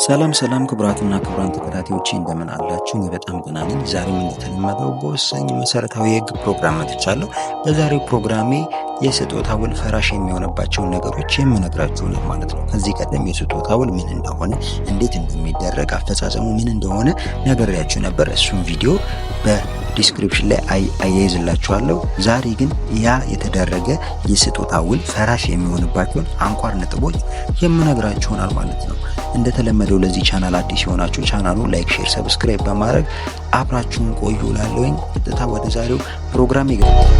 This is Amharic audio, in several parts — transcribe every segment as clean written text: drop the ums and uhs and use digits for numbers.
ሰላም ክቡራትና ክቡራን ተከታታዮቼ እንደምን አላችሁ? በጣም ደህና ነኝ። ዛሬም እንደተለመደው በወሳኝ መሰረታዊ የህግ ፕሮግራም መጥቻለሁ። በዛሬው ፕሮግራሜ የስጦታ ውል ፈራሽ የሚሆንባቸውን ነገሮች የምነግራችሁ ነው ማለት ነው። ከዚህ ቀደም የስጦታ ውል ምን እንደሆነ፣ እንዴት እንደሚደረግ፣ አፈጻጸሙ ምን እንደሆነ ነግሬያችሁ ነበር። እሱም ቪዲዮ በዲስክሪፕሽን ላይ አያይዝላችኋለሁ። ዛሬ ግን ያ የተደረገ የስጦታ ውል ፈራሽ የሚሆንባቸውን አንኳር ነጥቦች የምነግራችሁ ይሆናል ማለት ነው። እንደተለመደው ለዚህ ቻናል አዲስ የሆናችሁ ቻናሉ ላይክ፣ ሼር፣ ሰብስክራይብ በማድረግ አብራችሁን ቆዩ እላለሁኝ። ቀጥታ ወደ ዛሬው ፕሮግራም ይገባል።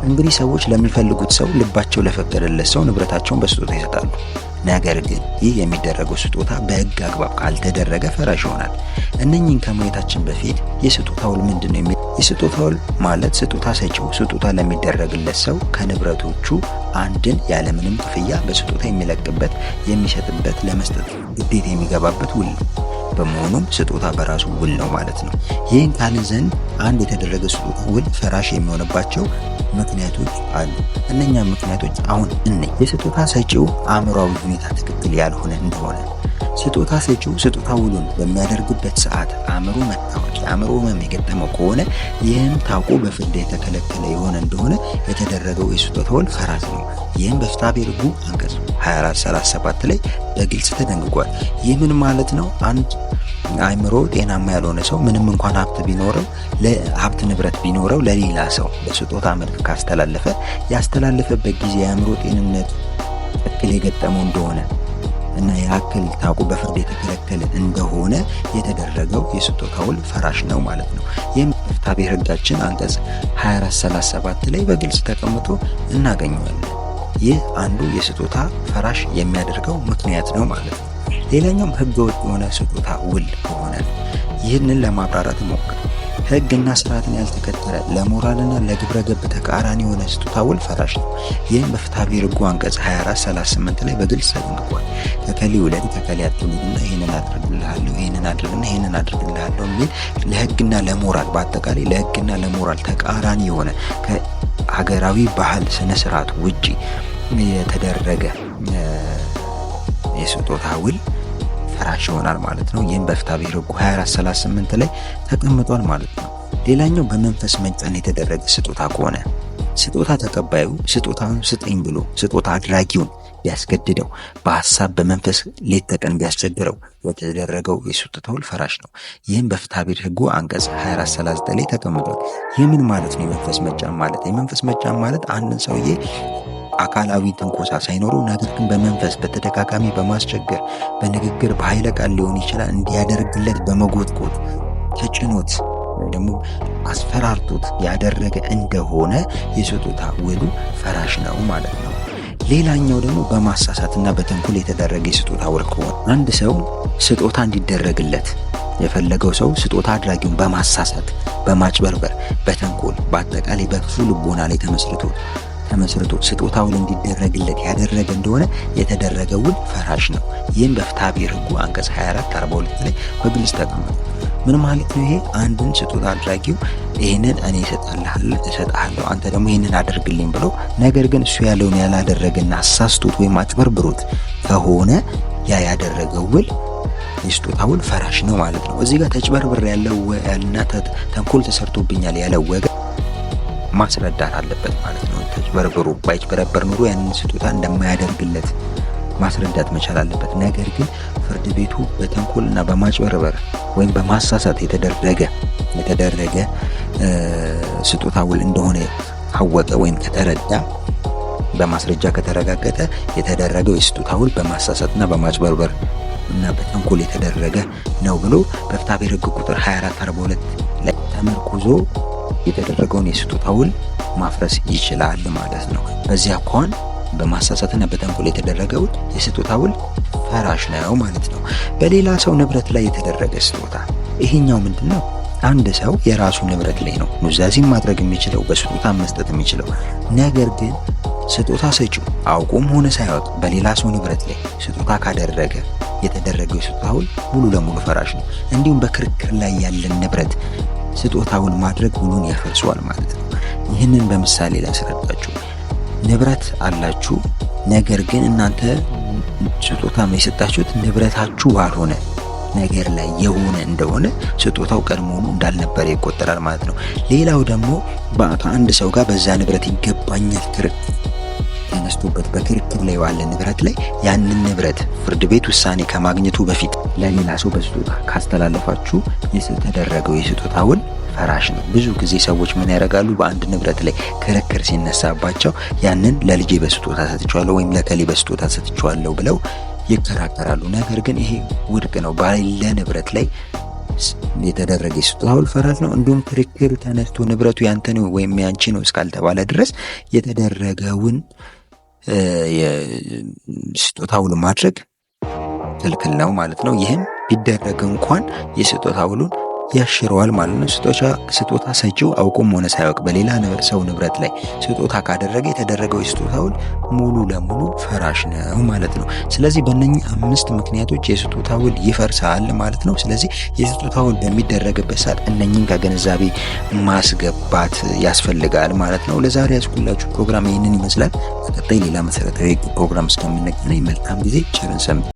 እንግዲህ ሰዎች ለሚፈልጉት ሰው፣ ልባቸው ለፈቀደለት ሰው ንብረታቸውን በስጦታ ይሰጣሉ። ነገር ግን ይህ የሚደረገው ስጦታ በህግ አግባብ ካልተደረገ ፈራሽ ይሆናል። እነኚህን ከማየታችን በፊት የስጦታ ውል ምንድነው የሚል የስጦታ ውል ማለት ስጦታ ሰጪው ስጦታ ለሚደረግለት ሰው ከንብረቶቹ አንድን ያለምንም ክፍያ በስጦታ የሚለቅበት፣ የሚሰጥበት፣ ለመስጠት ግዴታ የሚገባበት ውል ነው። በመሆኑም ስጦታ በራሱ ውል ነው ማለት ነው። ይህን ካልን ዘንድ አንድ የተደረገ ስጦታ ውል ፈራሽ የሚሆንባቸው ምክንያቶች አሉ። እነኛ ምክንያቶች አሁን የስጦታ ሰጪው አእምሯዊ ሁኔታ ትክክል ያልሆነ እንደሆነ፣ ስጦታ ሰጪው ስጦታ ውሉን በሚያደርግበት ሰዓት አእምሮ መታወክ፣ የአእምሮ ህመም የገጠመው ከሆነ ይህም ታውቆ በፍርድ የተከለከለ የሆነ እንደሆነ የተደረገው የስጦታ ውል ፈራሽ ነው። ይህም በፍትሐብሔር ሕጉ አንቀጽ 2437 ላይ በግልጽ ተደንግጓል። ይህ ምን ማለት ነው? አንድ አእምሮ ጤናማ ያልሆነ ሰው ምንም እንኳን ሀብት ቢኖረው ለሀብት ንብረት ቢኖረው ለሌላ ሰው በስጦታ መልክ ካስተላለፈ ያስተላለፈበት ጊዜ የአእምሮ ጤንነት እክል የገጠመው እንደሆነ እና የአክል ታውቆ በፍርድ የተከለከለ እንደሆነ የተደረገው የስጦታ ውል ፈራሽ ነው ማለት ነው። ይህም በፍትሐብሔር ሕጋችን አንቀጽ 2437 ላይ በግልጽ ተቀምጦ እናገኘዋለን። ይህ አንዱ የስጦታ ፈራሽ የሚያደርገው ምክንያት ነው ማለት ነው። ሌላኛውም ህገወጥ የሆነ ስጦታ ውል ከሆነ ይህንን ለማብራራት ሞክር። ህግና ስርዓትን ያልተከተለ ለሞራልና ለግብረ ገብ ተቃራኒ የሆነ ስጦታ ውል ፈራሽ ነው። ይህም በፍትሐብሔር ሕጉ አንቀጽ 2438 ላይ በግልጽ ተደንግጓል። ከከሌ ውለድ ከከሌ አትውለድና ይህንን አድርግልሃለሁ፣ ይህንን አድርግና ይህንን አድርግልሃለሁ የሚል ለህግና ለሞራል በአጠቃላይ ለህግና ለሞራል ተቃራኒ የሆነ ከሀገራዊ ባህል ስነ ስርዓት ውጪ የተደረገ የስጦታ ውል ፈራሽ ይሆናል ማለት ነው። ይህም በፍትሐብሔር ሕጉ 2438 ላይ ተቀምጧል ማለት ነው። ሌላኛው በመንፈስ መጫን የተደረገ ስጦታ ከሆነ ስጦታ ተቀባዩ ስጦታውን ስጠኝ ብሎ ስጦታ አድራጊውን ቢያስገድደው፣ በሀሳብ በመንፈስ ሌት ተቀን ቢያስቸግረው የተደረገው የስጦታ ውል ፈራሽ ነው። ይህም በፍትሐብሔር ሕጉ አንቀጽ 2439 ላይ ተቀምጧል። ይህ ምን ማለት ነው? የመንፈስ መጫን ማለት የመንፈስ መጫን ማለት አንድን ሰውዬ አካላዊ ትንኮሳ ሳይኖረው ነገር ግን በመንፈስ በተደጋጋሚ በማስቸገር በንግግር በኃይለ ቃል ሊሆን ይችላል እንዲያደርግለት በመጎትጎት ተጭኖት ወይ ደግሞ አስፈራርቶት ያደረገ እንደሆነ የስጦታ ውሉ ፈራሽ ነው ማለት ነው። ሌላኛው ደግሞ በማሳሳትና በተንኮል የተደረገ የስጦታ ውል ከሆነ አንድ ሰው ስጦታ እንዲደረግለት የፈለገው ሰው ስጦታ አድራጊውን በማሳሳት በማጭበርበር በተንኮል በአጠቃላይ በክፉ ልቦና ላይ ተመስርቶ ስጦታ ውል እንዲደረግለት ያደረገ እንደሆነ የተደረገ ውል ፈራሽ ነው። ይህም በፍትሐብሔር ሕጉ አንቀጽ 2442 ላይ በግልጽ ተቀምጧል። ምን ማለት ነው? ይሄ አንድን ስጦታ አድራጊው ይህንን እኔ እሰጥሃለሁ አንተ ደግሞ ይህንን አድርግልኝ ብሎ ነገር ግን እሱ ያለውን ያላደረገና አሳስቶት ወይም አጭበርብሮት ከሆነ ያ ያደረገው ውል የስጦታ ውል ፈራሽ ነው ማለት ነው። እዚህ ጋር ተጭበርብር ያለና ተንኮል ተሰርቶብኛል ያለው ወገን ማስረዳት አለበት ማለት ነው። ተጭበርብሮ ባይጭበረበር ኑሮ ያንን ስጦታ እንደማያደርግለት ማስረዳት መቻል አለበት። ነገር ግን ፍርድ ቤቱ በተንኮልና በማጭበርበር ወይም በማሳሳት የተደረገ ስጦታ ውል እንደሆነ ካወቀ ወይም ከተረዳ በማስረጃ ከተረጋገጠ የተደረገው የስጦታ ውል በማሳሳትና በማጭበርበር እና በተንኮል የተደረገ ነው ብሎ በፍትሐብሔር ሕግ ቁጥር 2442 ላይ ተመርኩዞ የተደረገውን የስጦታ ውል ማፍረስ ይችላል ማለት ነው። በዚያ እንኳን በማሳሳትና በተንኮል የተደረገው የስጦታ ውል ፈራሽ ነው ማለት ነው። በሌላ ሰው ንብረት ላይ የተደረገ ስጦታ ይሄኛው ምንድነው? አንድ ሰው የራሱ ንብረት ላይ ነው ኑዛዜን ማድረግ የሚችለው በስጦታ መስጠት የሚችለው። ነገር ግን ስጦታ ሰጪው አውቆም ሆነ ሳያውቅ በሌላ ሰው ንብረት ላይ ስጦታ ካደረገ የተደረገው የስጦታ ውል ሙሉ ለሙሉ ፈራሽ ነው። እንዲሁም በክርክር ላይ ያለን ንብረት ስጦታ ውል ማድረግ ውሉን ያፈርሰዋል ማለት ነው። ይህንን በምሳሌ ላስረዳችሁ። ንብረት አላችሁ፣ ነገር ግን እናንተ ስጦታ የሰጣችሁት ንብረታችሁ ባልሆነ ነገር ላይ የሆነ እንደሆነ ስጦታው ቀድሞውኑ እንዳልነበረ ይቆጠራል ማለት ነው። ሌላው ደግሞ ከአንድ ሰው ጋር በዛ ንብረት ይገባኛል ክርክር ተነስቶበት በክርክር ላይ ባለ ንብረት ላይ ያንን ንብረት ፍርድ ቤት ውሳኔ ከማግኘቱ በፊት ለሌላ ሰው በስጦታ ካስተላለፋችሁ የተደረገው የስጦታ ውል ፈራሽ ነው። ብዙ ጊዜ ሰዎች ምን ያደርጋሉ? በአንድ ንብረት ላይ ክርክር ሲነሳባቸው ያንን ለልጄ በስጦታ ሰጥቼዋለሁ ወይም ለከሌ በስጦታ ሰጥቼዋለሁ ብለው ይከራከራሉ። ነገር ግን ይሄ ውድቅ ነው። ባለ ንብረት ላይ የተደረገ የስጦታ ውል ፈራሽ ነው። እንዲሁም ክርክር ተነስቶ ንብረቱ ያንተ ነው ወይም ያንቺ ነው እስካልተባለ ድረስ የተደረገውን የስጦታ ውል ማድረግ ክልክል ነው ማለት ነው። ይህም ቢደረግ እንኳን የስጦታ ውሉን ያሽረዋል ማለት ነው። ስጦታ ሰጪው አውቆም ሆነ ሳያውቅ በሌላ ሰው ንብረት ላይ ስጦታ ካደረገ የተደረገው የስጦታ ውል ሙሉ ለሙሉ ፈራሽ ነው ማለት ነው። ስለዚህ በእነኚህ 5 ምክንያቶች የስጦታ ውል ይፈርሳል ማለት ነው። ስለዚህ የስጦታ ውል በሚደረግበት ሰዓት እነኚህን ከግንዛቤ ማስገባት ያስፈልጋል ማለት ነው። ለዛሬ ያስኩላችሁ ፕሮግራም ይህንን ይመስላል። በቀጣይ ሌላ መሰረታዊ ፕሮግራም እስከምንገናኝ መልካም ጊዜ፣ ቸርን ሰንብቱ።